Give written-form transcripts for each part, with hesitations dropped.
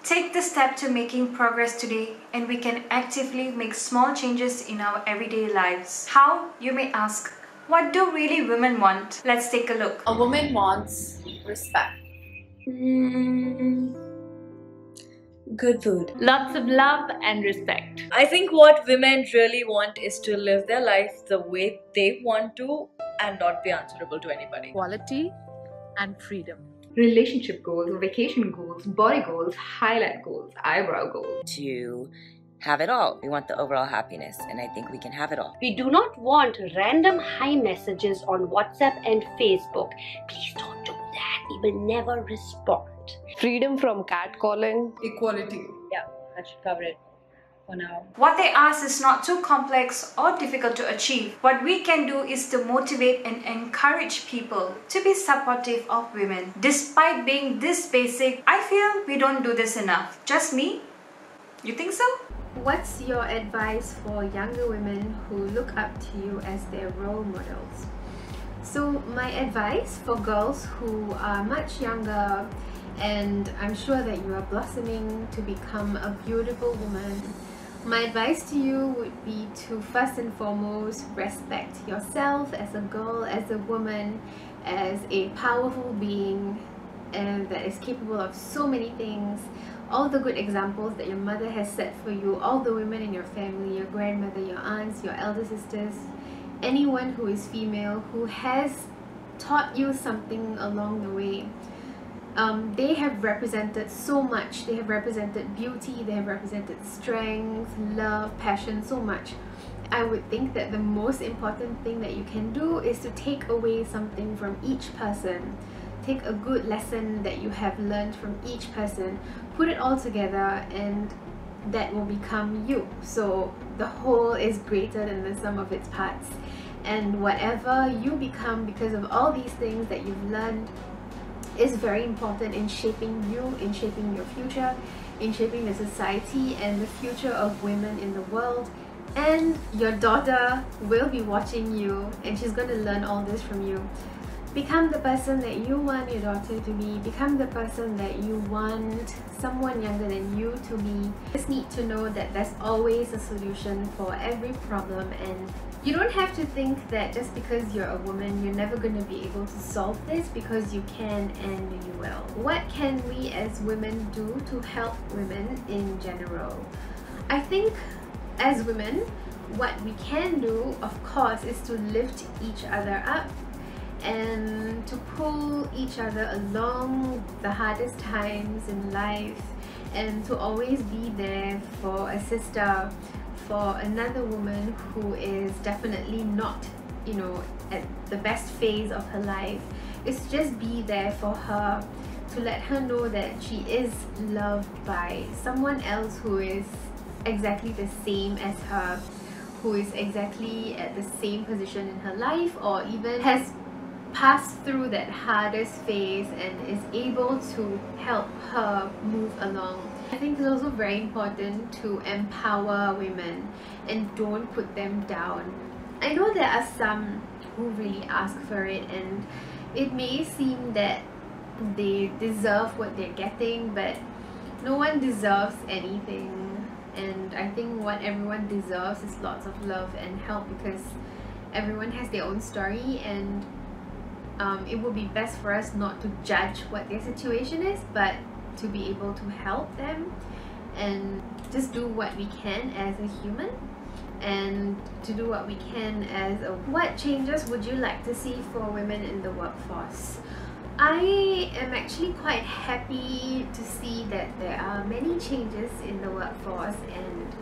Take the step to making progress today, and we can actively make small changes in our everyday lives. How, you may ask? What do really women want? Let's take a look. A woman wants respect. Good food. Lots of love and respect. I think what women really want is to live their life the way they want to and not be answerable to anybody. Quality and freedom. Relationship goals, vacation goals, body goals, highlight goals, eyebrow goals. To have it all. We want the overall happiness, and I think we can have it all. We do not want random hi messages on WhatsApp and Facebook. Please don't do that. We will never respond. Freedom from catcalling. Equality. Yeah, that should cover it for now. What they ask is not too complex or difficult to achieve. What we can do is to motivate and encourage people to be supportive of women. Despite being this basic, I feel we don't do this enough. Just me? You think so? What's your advice for younger women who look up to you as their role models? So my advice for girls who are much younger, and I'm sure that you are blossoming to become a beautiful woman, my advice to you would be to first and foremost respect yourself as a girl, as a woman, as a powerful being and that is capable of so many things. All the good examples that your mother has set for you, all the women in your family, your grandmother, your aunts, your elder sisters, anyone who is female who has taught you something along the way. They have represented so much. They have represented beauty, they have represented strength, love, passion, so much. I would think that the most important thing that you can do is to take away something from each person. Take a good lesson that you have learned from each person, put it all together, and that will become you. So the whole is greater than the sum of its parts, and whatever you become because of all these things that you've learned is very important in shaping you, in shaping your future, in shaping the society and the future of women in the world. And your daughter will be watching you, and she's going to learn all this from you. Become the person that you want your daughter to be. Become the person that you want someone younger than you to be. You just need to know that there's always a solution for every problem, and you don't have to think that just because you're a woman you're never going to be able to solve this, because you can and you will. What can we as women do to help women in general? I think as women, what we can do, of course, is to lift each other up and to pull each other along the hardest times in life, and to always be there for a sister, for another woman who is definitely not, you know, at the best phase of her life. Is just be there for her, to let her know that she is loved by someone else who is exactly the same as her, who is exactly at the same position in her life, or even has passed through that hardest phase and is able to help her move along. I think it's also very important to empower women and don't put them down. I know there are some who really ask for it, and it may seem that they deserve what they're getting, but no one deserves anything. And I think what everyone deserves is lots of love and help, because everyone has their own story, and it would be best for us not to judge what their situation is, but to be able to help them and just do what we can as a human, and to do what we can as a... What changes would you like to see for women in the workforce? I am actually quite happy to see that there are many changes in the workforce, and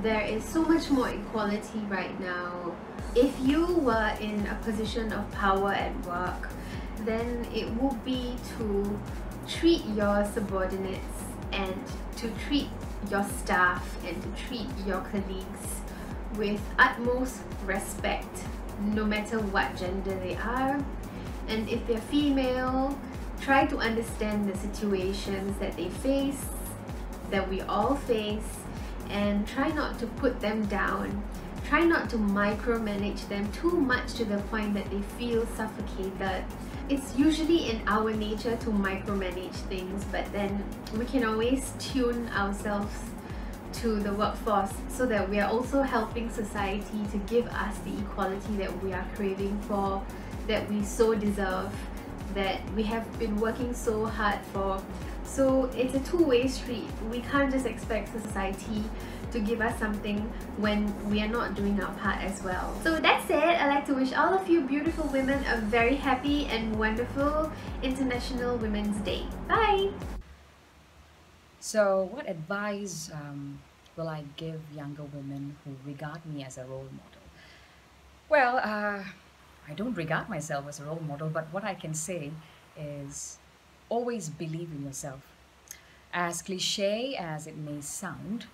there is so much more equality right now. If you were in a position of power at work, then it would be to treat your subordinates and to treat your staff and to treat your colleagues with utmost respect, no matter what gender they are. And if they're female, try to understand the situations that they face, that we all face, and try not to put them down. Try not to micromanage them too much to the point that they feel suffocated. it's usually in our nature to micromanage things, but then we can always tune ourselves to the workforce so that we are also helping society to give us the equality that we are craving for, that we so deserve, that we have been working so hard for. So it's a two-way street. We can't just expect society to give us something when we are not doing our part as well. So with that said, I'd like to wish all of you beautiful women a very happy and wonderful International Women's Day. Bye! So what advice will I give younger women who regard me as a role model? Well, I don't regard myself as a role model, but what I can say is always believe in yourself. As cliche as it may sound,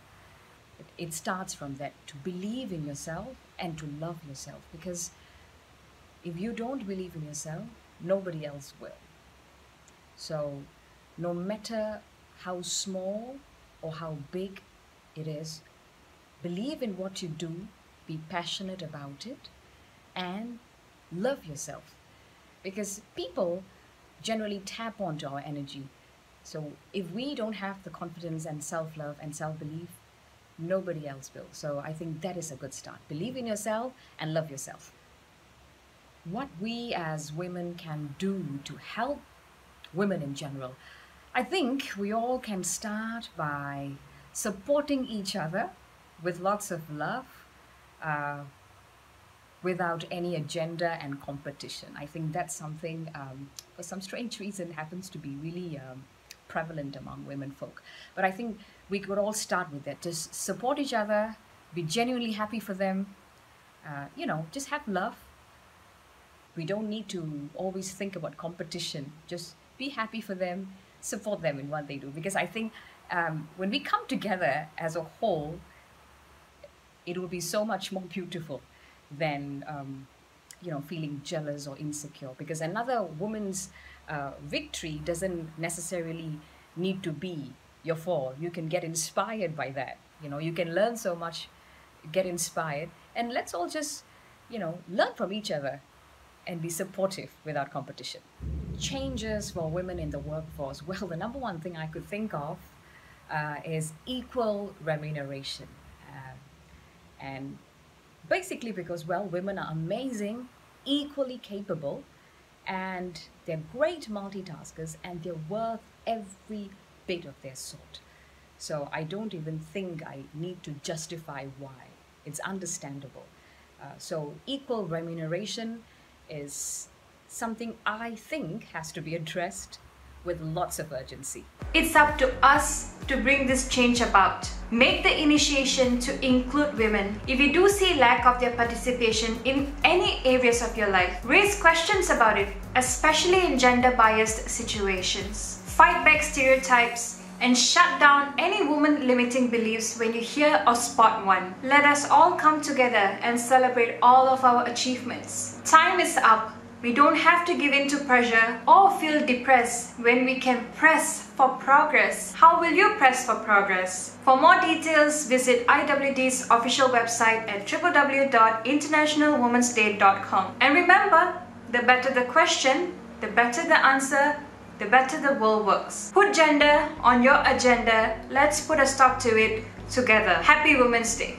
it starts from that, to believe in yourself and to love yourself, because if you don't believe in yourself, nobody else will. So no matter how small or how big it is, believe in what you do, be passionate about it, and love yourself, because people generally tap onto our energy. So if we don't have the confidence and self-love and self-belief, nobody else will. So I think that is a good start. Believe in yourself and love yourself. What we as women can do to help women in general, I think we all can start by supporting each other with lots of love, without any agenda and competition. I think that's something, for some strange reason, happens to be really prevalent among women folk. But I think we could all start with that. Just support each other, be genuinely happy for them, just have love. We don't need to always think about competition. Just be happy for them, support them in what they do. Because I think when we come together as a whole, it will be so much more beautiful than feeling jealous or insecure, because another woman's victory doesn't necessarily need to be your fall. You can get inspired by that. You can learn so much, get inspired, and let's all just learn from each other and be supportive without competition. Changes for women in the workforce. Well, the number one thing I could think of is equal remuneration, and basically because, well, women are amazing, equally capable, and they're great multitaskers, and they're worth every bit of their salt. So I don't even think I need to justify why. It's understandable. So equal remuneration is something I think has to be addressed with lots of urgency. It's up to us to bring this change about. Make the initiation to include women. If you do see lack of their participation in any areas of your life, raise questions about it, especially in gender-biased situations. Fight back stereotypes and shut down any woman-limiting beliefs when you hear or spot one. Let us all come together and celebrate all of our achievements. Time is up. We don't have to give in to pressure or feel depressed when we can press for progress. How will you press for progress? For more details, visit IWD's official website at www.internationalwomensday.com. And remember, the better the question, the better the answer, the better the world works. Put gender on your agenda. Let's put a stop to it together. Happy Women's Day.